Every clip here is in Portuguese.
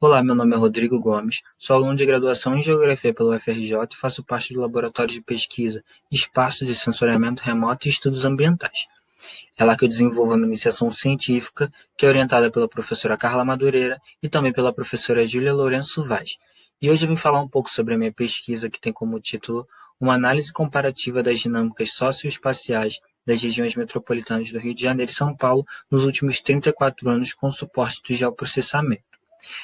Olá, meu nome é Rodrigo Gomes, sou aluno de graduação em Geografia pela UFRJ e faço parte do Laboratório de Pesquisa Espaços de Sensoriamento Remoto e Estudos Ambientais. É lá que eu desenvolvo a minha iniciação científica, que é orientada pela professora Carla Madureira e também pela professora Júlia Lourenço Vaz. E hoje eu vim falar um pouco sobre a minha pesquisa, que tem como título uma análise comparativa das dinâmicas socioespaciais das regiões metropolitanas do Rio de Janeiro e São Paulo nos últimos 34 anos com suporte do geoprocessamento.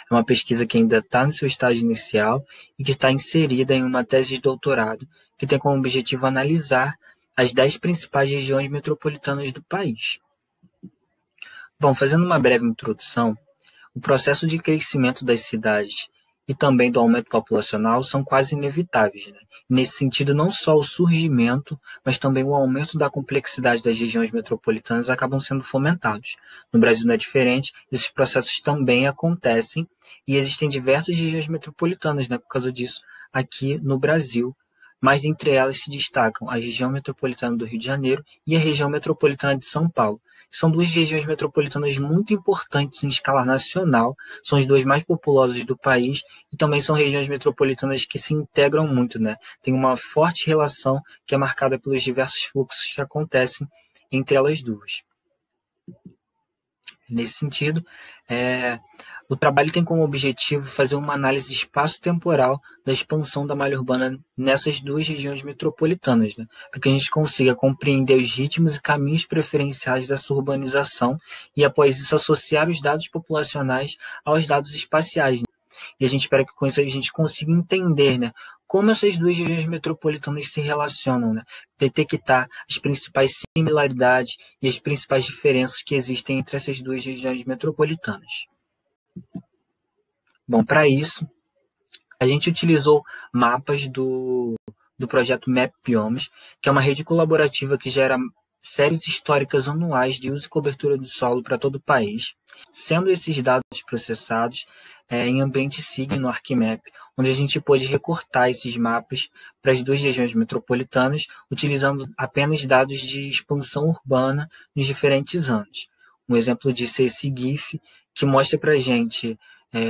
É uma pesquisa que ainda está no seu estágio inicial e que está inserida em uma tese de doutorado que tem como objetivo analisar as 10 principais regiões metropolitanas do país. Bom, fazendo uma breve introdução, o processo de crescimento das cidades e também do aumento populacional são quase inevitáveis, né? Nesse sentido, não só o surgimento, mas também o aumento da complexidade das regiões metropolitanas acabam sendo fomentados. No Brasil não é diferente, esses processos também acontecem e existem diversas regiões metropolitanas, né? Por causa disso, aqui no Brasil, mas entre elas se destacam a região metropolitana do Rio de Janeiro e a região metropolitana de São Paulo. São duas regiões metropolitanas muito importantes em escala nacional, são as duas mais populosas do país e também são regiões metropolitanas que se integram muito, né? Tem uma forte relação que é marcada pelos diversos fluxos que acontecem entre elas duas. Nesse sentido, o trabalho tem como objetivo fazer uma análise espaço-temporal da expansão da malha urbana nessas duas regiões metropolitanas, né? Para que a gente consiga compreender os ritmos e caminhos preferenciais dessa urbanização e, após isso, associar os dados populacionais aos dados espaciais, né? E a gente espera que com isso a gente consiga entender, né, como essas duas regiões metropolitanas se relacionam, né? Detectar as principais similaridades e as principais diferenças que existem entre essas duas regiões metropolitanas. Bom, para isso, a gente utilizou mapas do projeto Map Biomes, que é uma rede colaborativa que gera séries históricas anuais de uso e cobertura do solo para todo o país, sendo esses dados processados em ambiente SIG no ArcMap, onde a gente pôde recortar esses mapas para as duas regiões metropolitanas, utilizando apenas dados de expansão urbana nos diferentes anos. Um exemplo disso é esse GIF, que mostra para a gente,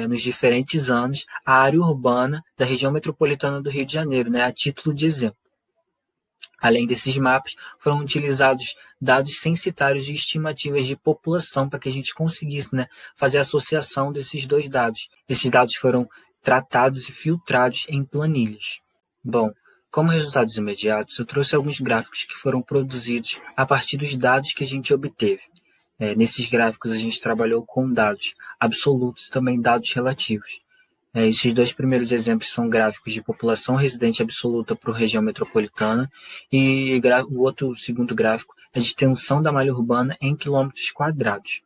nos diferentes anos, a área urbana da região metropolitana do Rio de Janeiro, né, a título de exemplo. Além desses mapas, foram utilizados dados censitários e estimativas de população para que a gente conseguisse, né, fazer a associação desses dois dados. Esses dados foram tratados e filtrados em planilhas. Bom, como resultados imediatos, eu trouxe alguns gráficos que foram produzidos a partir dos dados que a gente obteve. Nesses gráficos, a gente trabalhou com dados absolutos e também dados relativos. Esses dois primeiros exemplos são gráficos de população residente absoluta para a região metropolitana e o segundo gráfico é de extensão da malha urbana em quilômetros quadrados.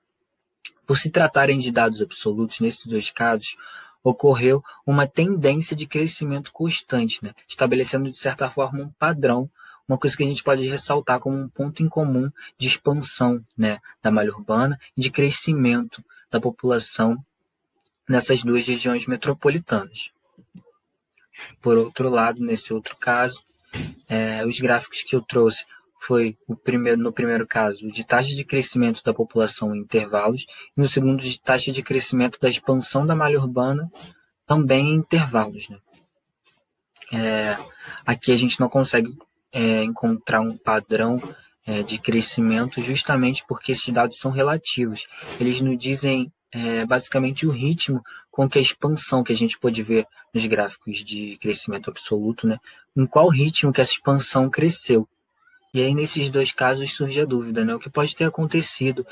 Por se tratarem de dados absolutos, nesses dois casos, ocorreu uma tendência de crescimento constante, né? Estabelecendo, de certa forma, um padrão, uma coisa que a gente pode ressaltar como um ponto em comum de expansão, né, da malha urbana e de crescimento da população nessas duas regiões metropolitanas. Por outro lado, nesse outro caso, os gráficos que eu trouxe foi no primeiro caso de taxa de crescimento da população em intervalos e no segundo de taxa de crescimento da expansão da malha urbana também em intervalos, né? Aqui a gente não consegue encontrar um padrão de crescimento justamente porque esses dados são relativos. Eles nos dizem basicamente o ritmo com que a expansão que a gente pode ver nos gráficos de crescimento absoluto, né, em qual ritmo que essa expansão cresceu. E aí, nesses dois casos, surge a dúvida, né, o que pode ter acontecido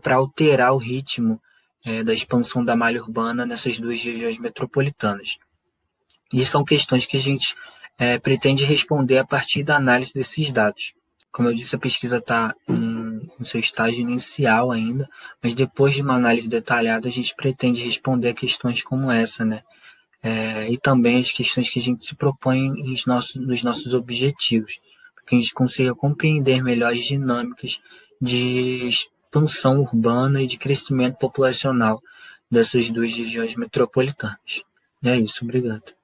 para alterar o ritmo da expansão da malha urbana nessas duas regiões metropolitanas. E são questões que a gente pretende responder a partir da análise desses dados. Como eu disse, a pesquisa está no seu estágio inicial ainda, mas depois de uma análise detalhada, a gente pretende responder a questões como essa, né? E também as questões que a gente se propõe nos nossos objetivos, para que a gente consiga compreender melhor as dinâmicas de expansão urbana e de crescimento populacional dessas duas regiões metropolitanas. E é isso, obrigado.